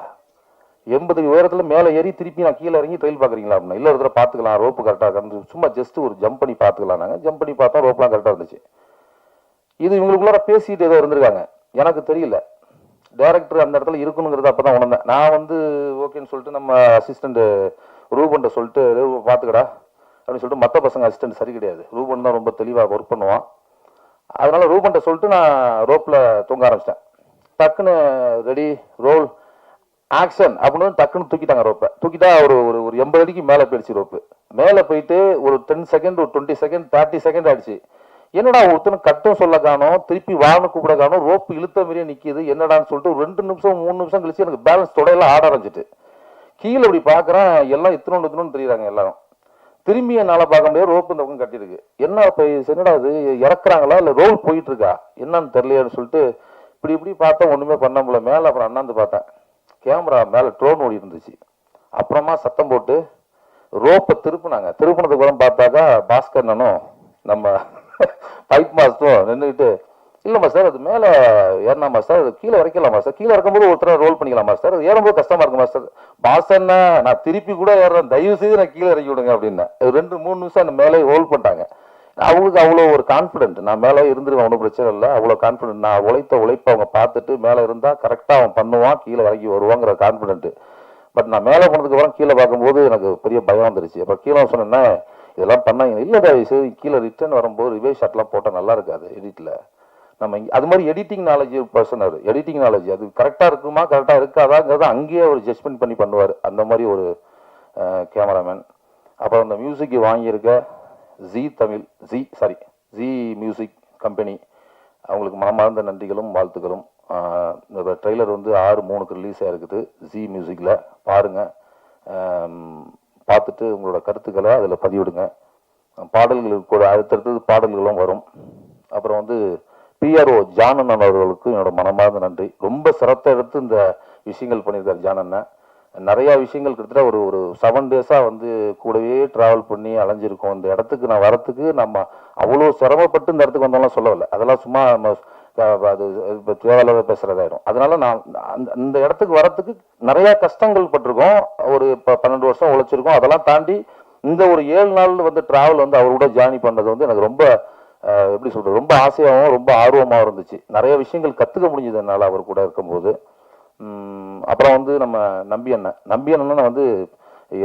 80 அடி உயரத்தில் மேலே ஏறி திருப்பி நான் கீழே இறங்கி ட்ரெயில் பார்க்குறீங்களா அப்படின்னா இல்லை, ஒரு தடவை பார்த்துக்கலாம் ரோப்பு கரெக்டாக இருந்து சும்மா ஜஸ்ட் ஒரு ஜம்ப் பண்ணி பார்த்துக்கலாம். நாங்கள் ஜம்ப் பண்ணி பார்த்தோம், ரோப்லாம் கரெக்டாக இருந்துச்சு. இது இவங்களுக்குள்ளார பேசிட்டு ஏதோ இருந்திருக்காங்க, எனக்கு தெரியல. டைரக்டர் அந்த இடத்துல இருக்கணுங்கிறது அப்போ தான் உணர்ந்தேன். நான் வந்து ஓகேன்னு சொல்லிட்டு நம்ம அசிஸ்டண்ட் ரூபன்ட்ட சொல்லிட்டு பார்த்துக்கடா அப்படின்னு சொல்லிட்டு, மற்ற பசங்க அசிஸ்டன்ட் சரி கிடையாது, ரூபன் தான் ரொம்ப தெளிவாக ஒர்க் பண்ணுவான். அதனால ரூபன்ட்ட சொல்லிட்டு நான் ரோப்பில் தூங்க ஆரம்பிச்சிட்டேன். டக்குன்னு ரெடி ரோல் ஆக்ஷன் அப்படின்னு டக்குன்னு தூக்கிட்டாங்க. ரோப்பை தூக்கிட்டா ஒரு ஒரு 80 அடிக்கு மேலே போயிடுச்சு. ரோப்பு மேலே போயிட்டு ஒரு 10 செகண்ட், ஒரு 20 செகண்ட், 30 செகண்ட் ஆயிடுச்சு. என்னடா ஒருத்தனு கட்டும் சொல்ல காணும், திருப்பி வான்னு கூப்பிட காணும், ரோப்பு இழுத்த மாதிரியே நிற்கிது என்னடான்னு சொல்லிட்டு 2 நிமிஷம் 3 நிமிஷம் கழிச்சு எனக்கு பேலன்ஸ் தொடையெல்லாம் ஆட ஆரம்பிச்சிட்டு கீழே இப்படி பார்க்குறேன். எல்லாம் இத்தனோன்னு தெரியுறாங்க எல்லாரும். திரும்பி என்னால் பார்க்க முடியாது. ரோப்பு இந்த பக்கம் கட்டியிருக்கு. என்ன இப்போ என்னடா அது இறக்குறாங்களா இல்லை ரோல் போயிட்டு இருக்கா என்னன்னு தெரியலையான்னு சொல்லிட்டு இப்படி பார்த்தா ஒன்றுமே பண்ண முடியல. மேலே அப்புறம் அண்ணாந்து பார்த்தேன், கேமரா மேலே ட்ரோன் ஓடி இருந்துச்சு. அப்புறமா சத்தம் போட்டு ரோப்பை திருப்பினதுக்கு அப்புறம் பார்த்தாக்கா பாஸ்கரனும் நம்ம ஃபைட் மாஸ்டரும் நின்றுக்கிட்டு இல்லைம்மா சார் அது மேலே ஏறினாமா சார், அது கீழே இறக்கலாமா சார், கீழே இறக்கும்போது ஒருத்தர ரோல் பண்ணிக்கலாமா சார், அது ஏறும்போது கஷ்டமா இருக்குமா சார், பாசன்னா நான் திருப்பி கூட ஏறுறேன், தயவு செய்து நான் கீழே இறக்கி விடுங்க அப்படின்னா 2-3 நிமிஷம் அந்த மேலே ரோல் பண்ணிட்டாங்க. அவங்களுக்கு அவ்வளோ ஒரு கான்ஃபிடென்ட், நான் மேலே இருந்துருவேன் ஒன்றும் பிரச்சனை இல்லை, அவ்வளோ கான்ஃபிடென்ட். நான் உழைப்பை அவங்க பார்த்துட்டு மேலே இருந்தால் கரெக்டாக அவன் பண்ணுவான், கீழே இறக்கி வருவாங்கிற கான்ஃபிடென்ட். பட் நான் மேலே போனதுக்கு அப்புறம் கீழே பார்க்கும்போது எனக்கு பெரிய பயம் வந்துருச்சு. அப்புறம் கீழே சொன்னேன்னா இதெல்லாம் பண்ணாங்க. இல்லைடா சரி கீழே ரிட்டர்ன் வரும்போது ரிவைஸ் ஷாட்லாம் போட்டால் நல்லா இருக்காது எடிட்டில். நம்ம அது மாதிரி எடிட்டிங் நாலேஜ் பர்சன், அவர் எடிட்டிங் நாலேஜ் அது கரெக்டாக இருக்குமா கரெக்டாக இருக்காதாங்கிறத அங்கேயே அவர் ஜட்ஜ்மெண்ட் பண்ணி பண்ணுவார். அந்த மாதிரி ஒரு கேமராமேன். அப்புறம் அந்த மியூசிக் வாங்கியிருக்க ஜி மியூசிக் கம்பெனி, அவங்களுக்கு மனமார்ந்த நன்றிகளும் வாழ்த்துக்களும். இந்த ட்ரெய்லர் வந்து 6/3 ரிலீஸ் ஆகிருக்குது ஜி மியூசிக்கில். பாருங்கள், பார்த்துட்டு உங்களோட கருத்துக்களை அதில் பதிவிடுங்க. பாடல்களுக்கு கூட அடுத்தடுத்தது பாடல்களும் வரும். அப்புறம் வந்து PRO ஜானன் அவர்களுக்கு என்னோட மனமார்ந்த நன்றி. ரொம்ப சிரத்தை எடுத்து இந்த விஷயங்கள் பண்ணியிருக்காரு ஜானண்ணன். நிறையா விஷயங்கள் கிட்டத்தட்ட ஒரு ஒரு 7 டேஸாக வந்து கூடவே ட்ராவல் பண்ணி அலைஞ்சிருக்கோம். இந்த இடத்துக்கு நான் வரத்துக்கு நம்ம அவ்வளோ சிரமப்பட்டு இந்த இடத்துக்கு வந்தோம்லாம் சொல்லவில்லை. அதெல்லாம் சும்மா நம்ம அது இப்போ தேவையில்லாத பேசுகிறதாயிடும். அதனால நான் இந்த இடத்துக்கு வரத்துக்கு நிறையா கஷ்டங்கள் பட்டிருக்கோம். ஒரு இப்போ 12 வருஷம் உழைச்சிருக்கோம். அதெல்லாம் தாண்டி இந்த ஒரு 7 நாள் வந்து ட்ராவல் வந்து அவர் கூட ஜாயின் பண்ணது வந்து எனக்கு ரொம்ப எப்படி சொல்கிறது, ரொம்ப ஆசையாகவும் ரொம்ப ஆர்வமாகவும் இருந்துச்சு. நிறைய விஷயங்கள் கற்றுக்க முடிஞ்சது என்னால் அவர் கூட இருக்கும்போது. அப்புறம் வந்து நம்ம நம்பி அண்ணன் வந்து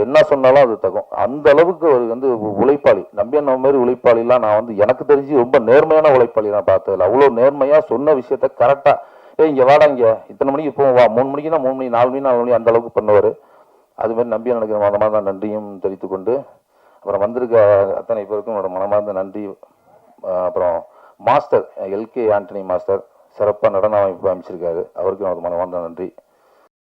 என்ன சொன்னாலும் அது தகும். அந்த அளவுக்கு அவர் வந்து உழைப்பாளி. நம்பி அண்ணன் மாதிரி உழைப்பாளிலாம் நான் வந்து எனக்கு தெரிஞ்சு ரொம்ப நேர்மையான உழைப்பாளி நான் பார்த்ததில்ல. அவ்வளோ நேர்மையாக சொன்ன விஷயத்த கரெக்டாக இங்கே வாடா, இங்கே இத்தனை மணிக்கு போவோம், வா 3 மணிக்குன்னா 3 மணி, 4 மணி 4 மணி அந்த அளவுக்கு பண்ணுவார். அதுமாதிரி நம்பி அண்ணனுக்கு மனமார்ந்த நன்றியும் தெரிவித்துக்கொண்டு, அப்புறம் வந்திருக்க அத்தனை பேருக்கும் என்னோட மனமார்ந்த நன்றி. அப்புறம் மாஸ்டர் LK ஆண்டனி மாஸ்டர் சிறப்பாக நடன அமைப்பு அமைச்சிருக்காரு, அவருக்கு என்னோட மனமார்ந்த நன்றி.